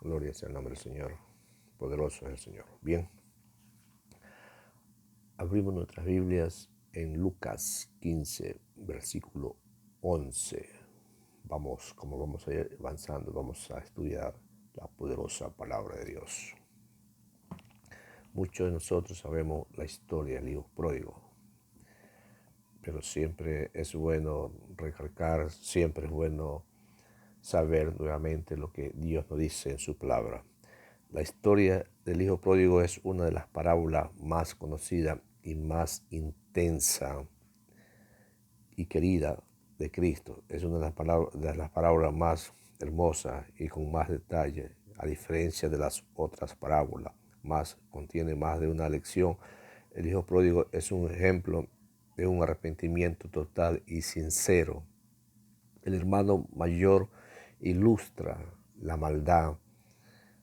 Gloria sea el nombre del Señor. Poderoso es el Señor. Bien, abrimos nuestras Biblias en Lucas 15, versículo 11. Como vamos a ir avanzando, vamos a estudiar la poderosa palabra de Dios. Muchos de nosotros sabemos la historia del hijo pródigo, pero siempre es bueno recalcar, siempre es bueno saber nuevamente lo que Dios nos dice en su palabra. La historia del hijo pródigo es una de las parábolas más conocidas y más intensa y querida de Cristo. Es una de las parábolas más hermosas y con más detalle, a diferencia de las otras parábolas. Contiene más de una lección. El hijo pródigo es un ejemplo de un arrepentimiento total y sincero. El hermano mayor ilustra la maldad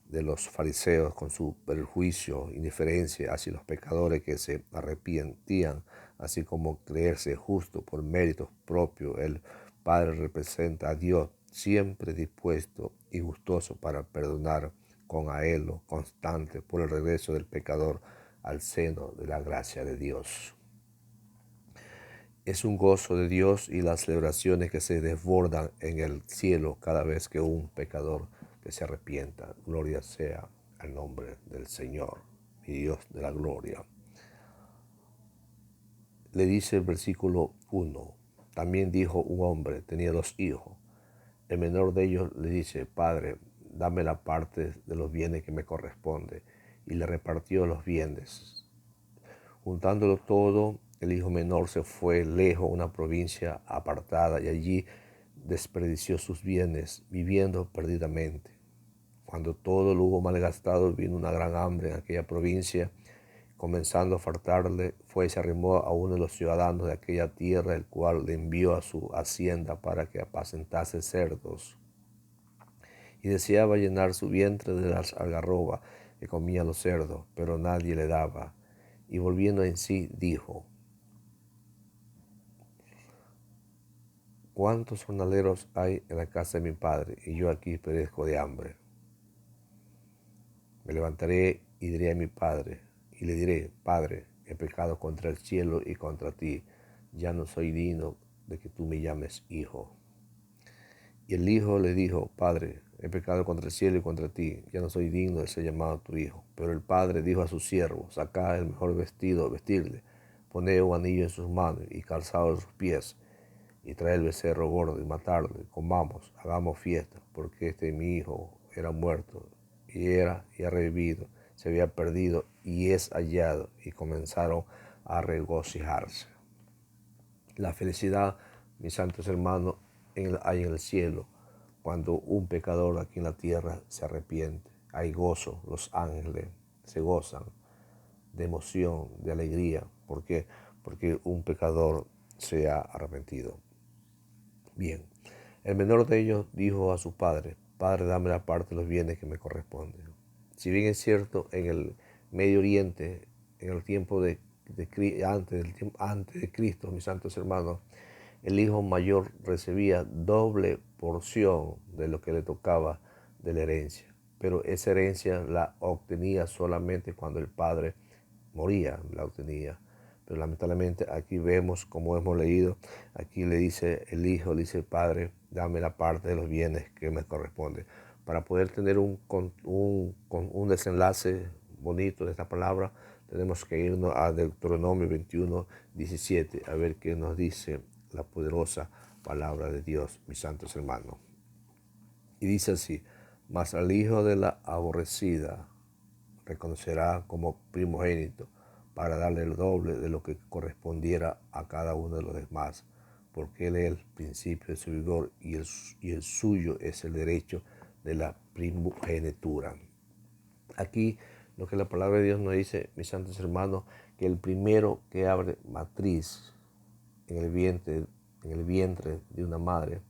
de los fariseos con su perjuicio, indiferencia hacia los pecadores que se arrepentían, así como creerse justo por méritos propios. El Padre representa a Dios siempre dispuesto y gustoso para perdonar con anhelo constante por el regreso del pecador al seno de la gracia de Dios. Es un gozo de Dios y las celebraciones que se desbordan en el cielo cada vez que un pecador que se arrepienta. Gloria sea al nombre del Señor, mi Dios de la gloria. Le dice el versículo 1. También dijo un hombre, tenía 2 hijos. El menor de ellos le dice, Padre, dame la parte de los bienes que me corresponde. Y le repartió los bienes. Juntándolo todo, el hijo menor se fue lejos a una provincia apartada y allí desperdició sus bienes, viviendo perdidamente. Cuando todo lo hubo malgastado, vino una gran hambre en aquella provincia. Comenzando a faltarle, fue y se arrimó a uno de los ciudadanos de aquella tierra, el cual le envió a su hacienda para que apacentase cerdos. Y deseaba llenar su vientre de las algarrobas que comían los cerdos, pero nadie le daba. Y volviendo en sí, dijo, ¿cuántos jornaleros hay en la casa de mi padre? Y yo aquí perezco de hambre. Me levantaré y diré a mi padre, y le diré, Padre, he pecado contra el cielo y contra ti. Ya no soy digno de que tú me llames hijo. Y el hijo le dijo, Padre, he pecado contra el cielo y contra ti. Ya no soy digno de ser llamado tu hijo. Pero el padre dijo a su siervo, sacad el mejor vestido, vestirle, poned un anillo en sus manos y calzado en sus pies, y trae el becerro gordo y matarle, comamos, hagamos fiesta, porque mi hijo era muerto y ha revivido, se había perdido y es hallado, y comenzaron a regocijarse. La felicidad, mis santos hermanos, hay en el cielo cuando un pecador aquí en la tierra se arrepiente. Hay gozo, los ángeles se gozan de emoción, de alegría. ¿Por qué? Porque un pecador se ha arrepentido. Bien, el menor de ellos dijo a su padre, Padre, dame la parte de los bienes que me corresponden. Si bien es cierto, en el Medio Oriente, en el tiempo antes de Cristo, mis santos hermanos, el hijo mayor recibía doble porción de lo que le tocaba de la herencia. Pero esa herencia la obtenía solamente cuando el padre moría, la obtenía. Pero lamentablemente aquí vemos, como hemos leído, aquí le dice el hijo, le dice, Padre, dame la parte de los bienes que me corresponde. Para poder tener un desenlace bonito de esta palabra, tenemos que irnos a Deuteronomio 21, 17, a ver qué nos dice la poderosa palabra de Dios, mis santos hermanos. Y dice así, mas al hijo de la aborrecida reconocerá como primogénito, para darle el doble de lo que correspondiera a cada uno de los demás, porque él es el principio de su vigor y el suyo es el derecho de la primogenitura. Aquí lo que la palabra de Dios nos dice, mis santos hermanos, que el primero que abre matriz en el vientre de una madre,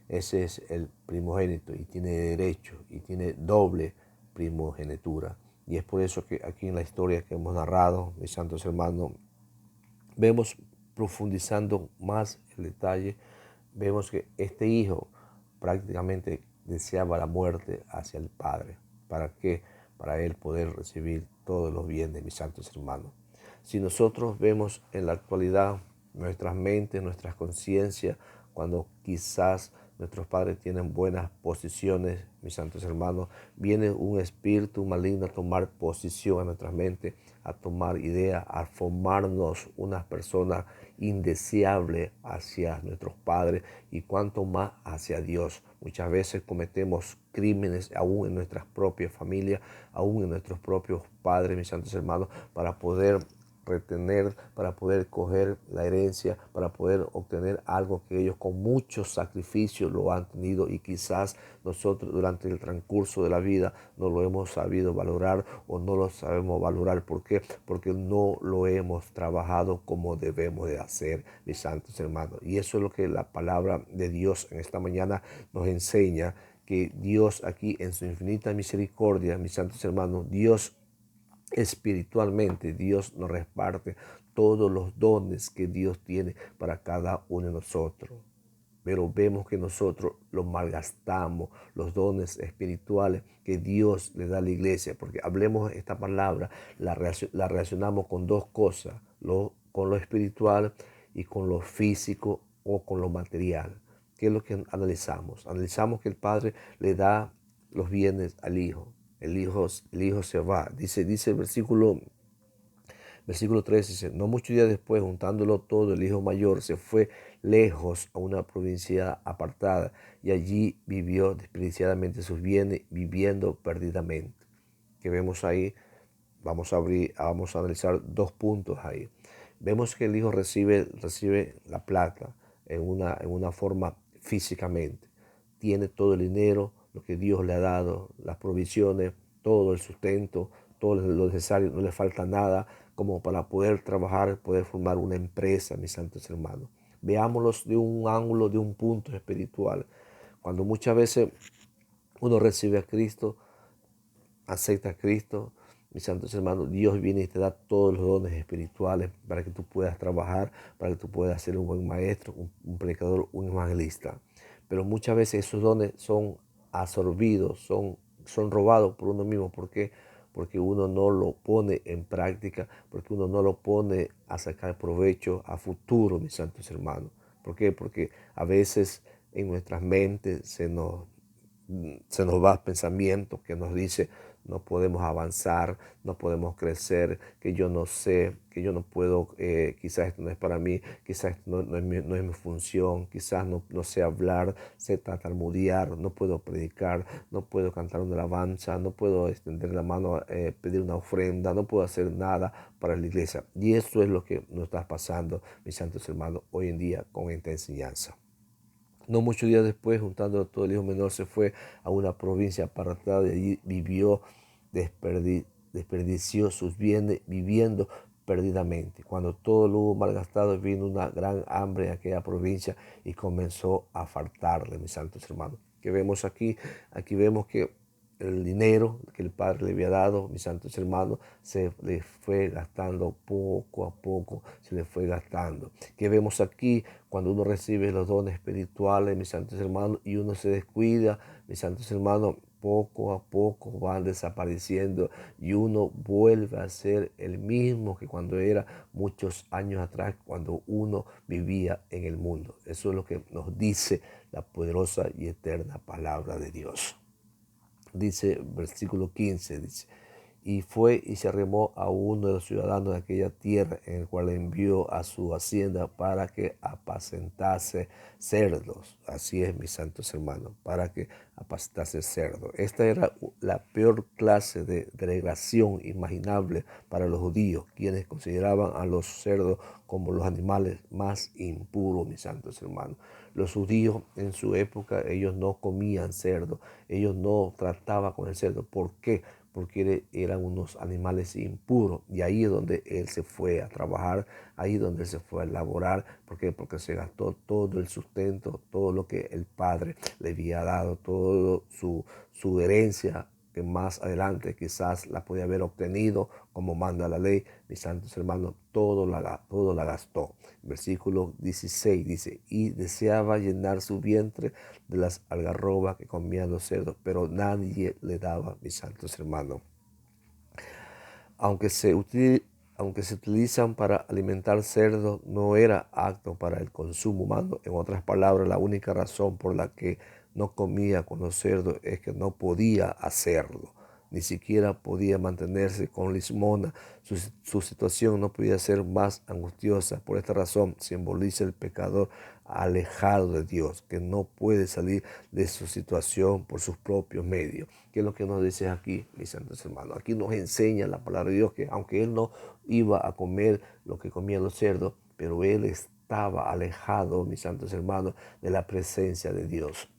ese es el primogénito y tiene derecho y tiene doble primogenitura. Y es por eso que aquí en la historia que hemos narrado, mis santos hermanos, vemos, profundizando más el detalle, vemos que este hijo prácticamente deseaba la muerte hacia el padre. ¿Para qué? Para él poder recibir todos los bienes, mis santos hermanos. Si nosotros vemos en la actualidad nuestras mentes, nuestras conciencias, cuando quizás nuestros padres tienen buenas posiciones, mis santos hermanos, viene un espíritu maligno a tomar posición en nuestras mentes, a tomar ideas, a formarnos unas personas indeseables hacia nuestros padres y cuanto más hacia Dios. Muchas veces cometemos crímenes aún en nuestras propias familias, aún en nuestros propios padres, mis santos hermanos, para poder retener, para poder coger la herencia, para poder obtener algo que ellos con mucho sacrificio lo han tenido y quizás nosotros durante el transcurso de la vida no lo hemos sabido valorar o no lo sabemos valorar. ¿Por qué? Porque no lo hemos trabajado como debemos de hacer, mis santos hermanos. Y eso es lo que la palabra de Dios en esta mañana nos enseña, que Dios aquí en su infinita misericordia, mis santos hermanos, Dios espiritualmente, Dios nos reparte todos los dones que Dios tiene para cada uno de nosotros. Pero vemos que nosotros los malgastamos, los dones espirituales que Dios le da a la iglesia. Porque hablemos esta palabra, la relacionamos con dos cosas, con lo espiritual y con lo físico o con lo material. ¿Qué es lo que analizamos? Analizamos que el Padre le da los bienes al Hijo. El hijo se va. Dice el versículo 3, dice, no muchos días después, juntándolo todo, el hijo mayor se fue lejos a una provincia apartada y allí vivió desperdiciadamente sus bienes, viviendo perdidamente. Que vemos ahí, vamos a analizar 2 puntos ahí. Vemos que el hijo recibe la plata en una forma físicamente. Tiene todo el dinero, lo que Dios le ha dado, las provisiones, todo el sustento, todo lo necesario, no le falta nada como para poder trabajar, poder formar una empresa, mis santos hermanos. Veámoslos de un ángulo, de un punto espiritual. Cuando muchas veces uno recibe a Cristo, acepta a Cristo, mis santos hermanos, Dios viene y te da todos los dones espirituales para que tú puedas trabajar, para que tú puedas ser un buen maestro, un predicador, un evangelista. Pero muchas veces esos dones son absorbidos, son robados por uno mismo. ¿Por qué? Porque uno no lo pone en práctica, porque uno no lo pone a sacar provecho a futuro, mis santos hermanos. ¿Por qué? Porque a veces en nuestras mentes se nos va pensamiento que nos dice no podemos avanzar, no podemos crecer, que yo no sé, que yo no puedo, quizás esto no es para mí, quizás esto no es mi función, quizás no sé hablar, sé tartamudear, no puedo predicar, no puedo cantar una alabanza, no puedo extender la mano, pedir una ofrenda, no puedo hacer nada para la iglesia. Y eso es lo que nos está pasando, mis santos hermanos, hoy en día con esta enseñanza. No muchos días después, juntando todo, el hijo menor se fue a una provincia apartada y allí vivió, desperdició sus bienes viviendo perdidamente. Cuando todo lo hubo malgastado, vino una gran hambre en aquella provincia y comenzó a faltarle, mis santos hermanos. Que vemos aquí vemos que el dinero que el Padre le había dado, mis santos hermanos, se le fue gastando poco a poco, se le fue gastando. Que vemos aquí cuando uno recibe los dones espirituales, mis santos hermanos, y uno se descuida, mis santos hermanos, poco a poco van desapareciendo y uno vuelve a ser el mismo que cuando era muchos años atrás, cuando uno vivía en el mundo. Eso es lo que nos dice la poderosa y eterna palabra de Dios. Dice, versículo 15, dice, y fue y se arrimó a uno de los ciudadanos de aquella tierra, en el cual envió a su hacienda para que apacentase cerdos. Así es, mis santos hermanos, para que apacentase cerdos. Esta era la peor clase de delegación imaginable para los judíos, quienes consideraban a los cerdos como los animales más impuros, mis santos hermanos. Los judíos en su época, ellos no comían cerdo, ellos no trataban con el cerdo. ¿Por qué? Porque eran unos animales impuros. Y ahí es donde él se fue a trabajar, ahí es donde él se fue a laborar. ¿Por qué? Porque se gastó todo el sustento, todo lo que el Padre le había dado, toda su herencia que más adelante quizás la podía haber obtenido como manda la ley, mis santos hermanos, todo la gastó. Versículo 16 dice, y deseaba llenar su vientre de las algarrobas que comían los cerdos, pero nadie le daba, mis santos hermanos. Aunque se utilizan para alimentar cerdos, no era apto para el consumo humano. En otras palabras, la única razón por la que no comía con los cerdos es que no podía hacerlo. Ni siquiera podía mantenerse con limosna. Su situación no podía ser más angustiosa. Por esta razón simboliza el pecador alejado de Dios, que no puede salir de su situación por sus propios medios. ¿Qué es lo que nos dice aquí, mis santos hermanos? Aquí nos enseña la palabra de Dios que aunque él no iba a comer lo que comían los cerdos, pero él estaba alejado, mis santos hermanos, de la presencia de Dios.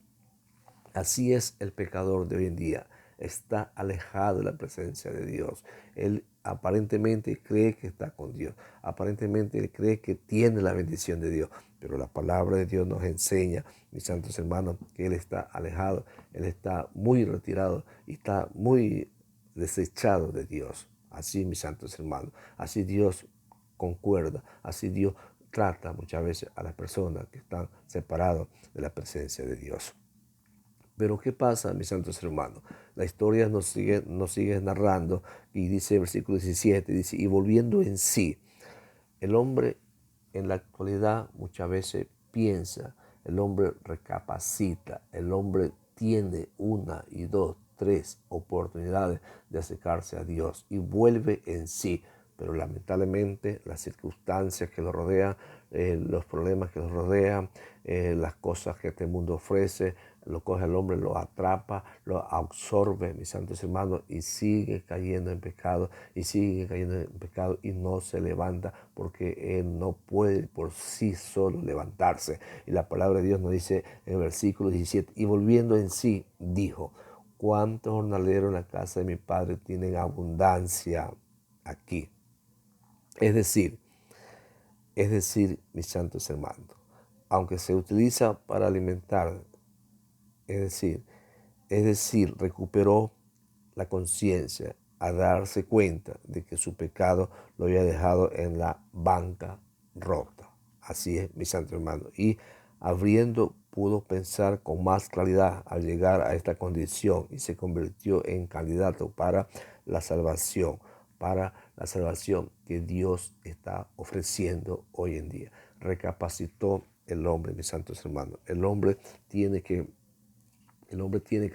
Así es el pecador de hoy en día. Está alejado de la presencia de Dios. Él aparentemente cree que está con Dios. Aparentemente él cree que tiene la bendición de Dios. Pero la palabra de Dios nos enseña, mis santos hermanos, que él está alejado. Él está muy retirado y está muy desechado de Dios. Así, mis santos hermanos. Así Dios concuerda. Así Dios trata muchas veces a las personas que están separadas de la presencia de Dios. Pero ¿qué pasa, mis santos hermanos? La historia nos sigue narrando y dice, versículo 17, dice, y volviendo en sí, el hombre en la actualidad muchas veces piensa, el hombre recapacita, el hombre tiene una y dos, tres oportunidades de acercarse a Dios y vuelve en sí. Pero lamentablemente las circunstancias que lo rodean, los problemas que lo rodean, las cosas que este mundo ofrece, lo coge al hombre, lo atrapa, lo absorbe, mis santos hermanos, y sigue cayendo en pecado, y sigue cayendo en pecado, y no se levanta porque él no puede por sí solo levantarse. Y la palabra de Dios nos dice en el versículo 17, y volviendo en sí, dijo, ¿cuántos jornaleros en la casa de mi padre tienen abundancia aquí? Es decir, mis santos hermanos, aunque se utiliza para alimentar, es decir, recuperó la conciencia a darse cuenta de que su pecado lo había dejado en la banca rota. Así es, mi santo hermano. Y abriendo pudo pensar con más claridad al llegar a esta condición y se convirtió en candidato para la salvación que Dios está ofreciendo hoy en día. Recapacitó el hombre, mis santos hermanos. El hombre tiene que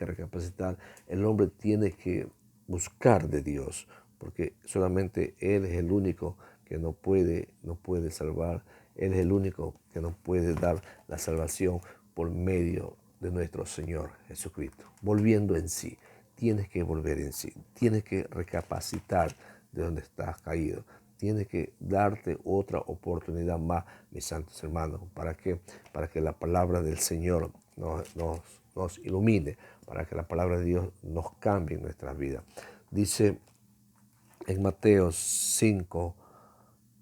recapacitar, el hombre tiene que buscar de Dios, porque solamente Él es el único que no puede salvar, Él es el único que nos puede dar la salvación por medio de nuestro Señor Jesucristo. Volviendo en sí, tienes que volver en sí, tienes que recapacitar de donde estás caído. Tienes que darte otra oportunidad más, mis santos hermanos. ¿Para qué? Para que la palabra del Señor nos ilumine, para que la palabra de Dios nos cambie en nuestras vidas. Dice en Mateo 5,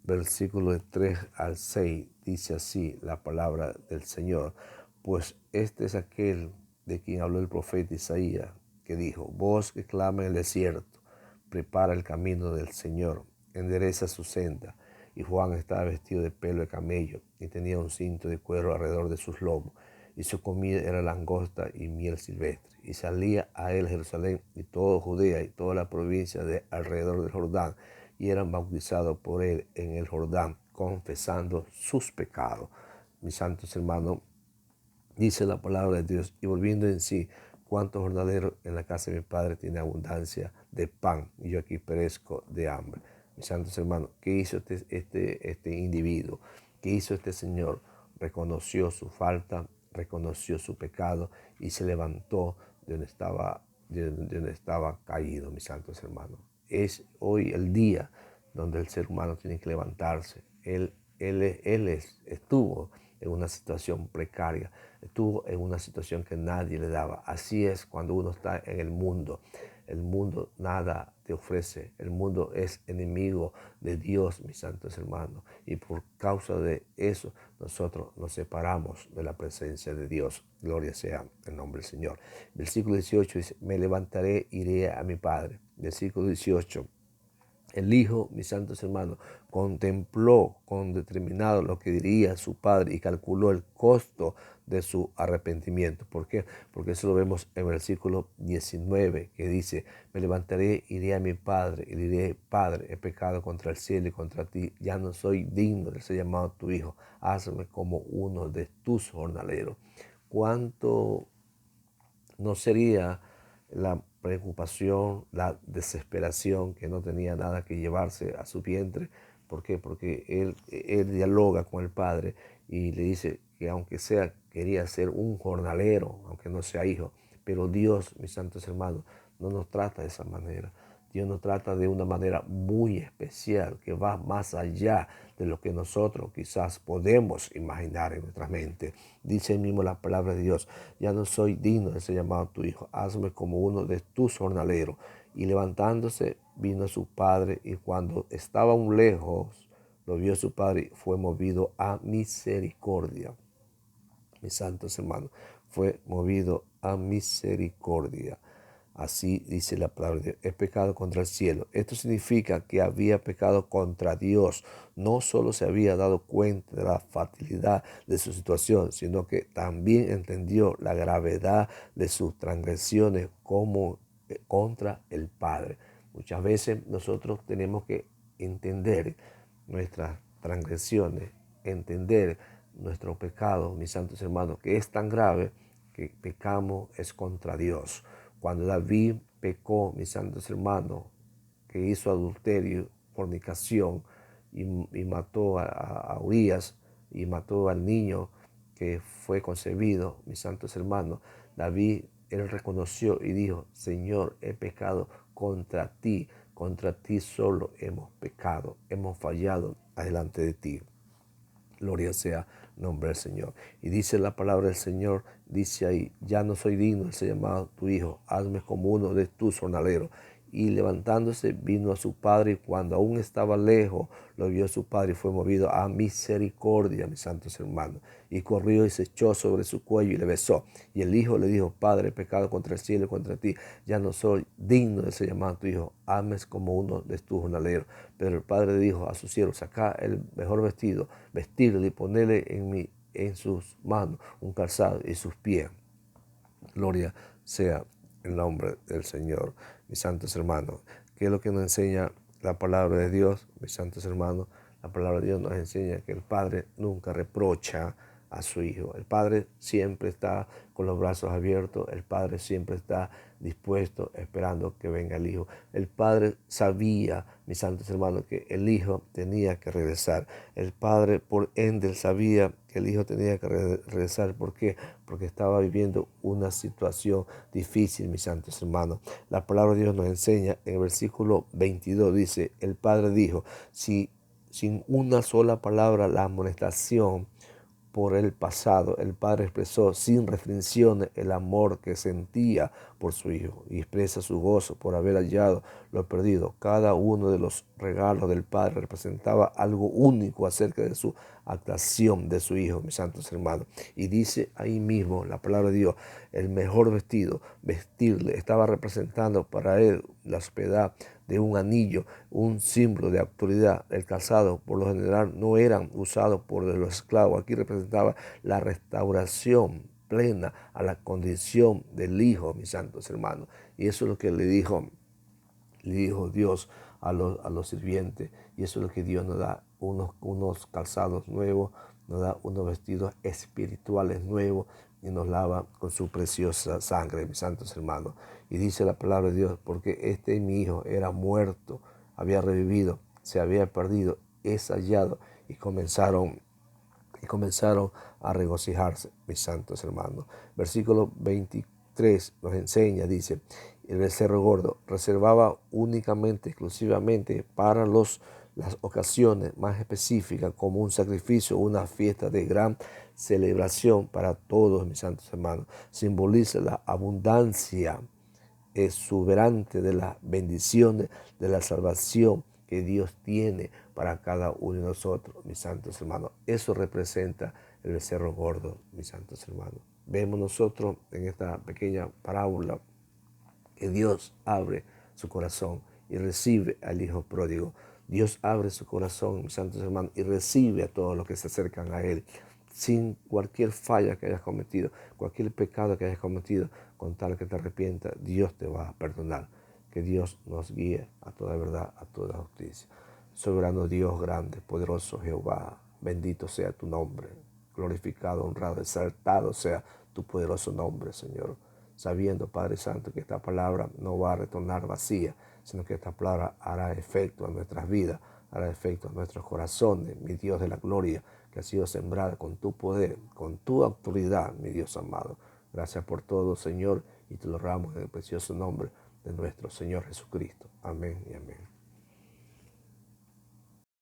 versículo de 3 al 6, dice así la palabra del Señor. Pues este es aquel de quien habló el profeta Isaías, que dijo, voz que clama en el desierto, prepara el camino del Señor, endereza su senda. Y Juan estaba vestido de pelo de camello y tenía un cinto de cuero alrededor de sus lomos, y su comida era langosta y miel silvestre. Y salía a él Jerusalén y toda Judea y toda la provincia de alrededor del Jordán, y eran bautizados por él en el Jordán, confesando sus pecados. Mis santos hermanos, dice la palabra de Dios, y volviendo en sí, cuántos jornaleros en la casa de mi padre tiene abundancia de pan, y yo aquí perezco de hambre. Mis santos hermanos, ¿qué hizo este individuo? ¿Qué hizo este señor? Reconoció su falta, reconoció su pecado y se levantó de donde estaba caído, mis santos hermanos. Es hoy el día donde el ser humano tiene que levantarse. Él estuvo en una situación precaria, estuvo en una situación que nadie le daba. Así es cuando uno está en el mundo. El mundo nada te ofrece. El mundo es enemigo de Dios, mis santos hermanos. Y por causa de eso, nosotros nos separamos de la presencia de Dios. Gloria sea el nombre del Señor. Versículo 18 dice, me levantaré, iré a mi Padre. Versículo 18. El Hijo, mis santos hermanos, contempló con determinado lo que diría su Padre y calculó el costo de su arrepentimiento. ¿Por qué? Porque eso lo vemos en el versículo 19, que dice, me levantaré, iré a mi Padre y le diré, Padre, he pecado contra el cielo y contra ti, ya no soy digno de ser llamado tu Hijo, hazme como uno de tus jornaleros. ¿Cuánto no sería la preocupación, la desesperación, que no tenía nada que llevarse a su vientre? ¿Por qué? Porque él dialoga con el Padre y le dice que aunque sea, quería ser un jornalero, aunque no sea hijo. Pero Dios, mis santos hermanos, no nos trata de esa manera. Dios nos trata de una manera muy especial, que va más allá de lo que nosotros quizás podemos imaginar en nuestra mente. Dice mismo la palabra de Dios, ya no soy digno de ser llamado tu hijo, hazme como uno de tus jornaleros. Y levantándose vino a su padre, y cuando estaba aún lejos, lo vio su padre y fue movido a misericordia. Mis santos hermanos, fue movido a misericordia. Así dice la palabra de Dios, he pecado contra el cielo. Esto significa que había pecado contra Dios. No solo se había dado cuenta de la fatalidad de su situación, sino que también entendió la gravedad de sus transgresiones como contra el Padre. Muchas veces nosotros tenemos que entender nuestras transgresiones, entender nuestro pecado, mis santos hermanos, que es tan grave que pecamos es contra Dios. Cuando David pecó, mis santos hermanos, que hizo adulterio, fornicación y mató a Urías y mató al niño que fue concebido, mis santos hermanos, David, él reconoció y dijo, Señor, he pecado contra ti solo hemos pecado, hemos fallado adelante de ti. Gloria sea el nombre del Señor. Y dice la palabra del Señor, dice ahí, ya no soy digno de ser llamado tu hijo, hazme como uno de tus jornaleros. Y levantándose vino a su padre, y cuando aún estaba lejos, lo vio su padre y fue movido a misericordia, mis santos hermanos. Y corrió y se echó sobre su cuello y le besó. Y el hijo le dijo, Padre, he pecado contra el cielo y contra ti, ya no soy digno de ser llamado tu hijo, hazme como uno de tus jornaleros. Pero el padre dijo a su siervo, saca el mejor vestido, vestirle y ponerle en sus manos un calzado y sus pies. Gloria sea el nombre del Señor, mis santos hermanos. ¿Qué es lo que nos enseña la palabra de Dios, mis santos hermanos? La palabra de Dios nos enseña que el Padre nunca reprocha a su Hijo. El Padre siempre está con los brazos abiertos. El Padre siempre está dispuesto, esperando que venga el Hijo. El Padre sabía, mis santos hermanos, que el Hijo tenía que regresar. El Padre, por ende, sabía que el Hijo tenía que regresar. ¿Por qué? Porque estaba viviendo una situación difícil, mis santos hermanos. La palabra de Dios nos enseña en el versículo 22, dice, el Padre dijo, si sin una sola palabra la amonestación por el pasado, el Padre expresó sin restricciones el amor que sentía por su Hijo y expresa su gozo por haber hallado lo perdido. Cada uno de los regalos del Padre representaba algo único acerca de su actuación de su Hijo, mis santos hermanos. Y dice ahí mismo la palabra de Dios, el mejor vestido, vestirle, estaba representando para él la hospedad de un anillo, un símbolo de autoridad. El calzado por lo general no eran usados por los esclavos. Aquí representaba la restauración plena a la condición del Hijo, mis santos hermanos. Y eso es lo que le dijo Dios a los sirvientes. Y eso es lo que Dios nos da, unos calzados nuevos, nos da unos vestidos espirituales nuevos y nos lava con su preciosa sangre, mis santos hermanos. Y dice la palabra de Dios, porque mi hijo era muerto, había revivido, se había perdido, es hallado. Y comenzaron a regocijarse, mis santos hermanos. Versículo 23 nos enseña, dice, el becerro gordo reservaba únicamente, exclusivamente para las ocasiones más específicas, como un sacrificio, una fiesta de gran celebración para todos, mis santos hermanos. Simboliza la abundancia exuberante de las bendiciones, de la salvación que Dios tiene para cada uno de nosotros, mis santos hermanos. Eso representa el becerro gordo, mis santos hermanos. Vemos nosotros en esta pequeña parábola que Dios abre su corazón y recibe al Hijo pródigo. Dios abre su corazón, mis santos hermanos, y recibe a todos los que se acercan a Él, sin cualquier falla que hayas cometido, cualquier pecado que hayas cometido, con tal que te arrepientas, Dios te va a perdonar. Que Dios nos guíe a toda verdad, a toda justicia. Soberano Dios grande, poderoso Jehová, bendito sea tu nombre, glorificado, honrado, exaltado sea tu poderoso nombre, Señor. Sabiendo, Padre Santo, que esta palabra no va a retornar vacía, sino que esta palabra hará efecto en nuestras vidas, hará efecto en nuestros corazones, mi Dios de la gloria, que ha sido sembrada con tu poder, con tu autoridad, mi Dios amado. Gracias por todo, Señor, y te lo rogamos en el precioso nombre de nuestro Señor Jesucristo. Amén y amén.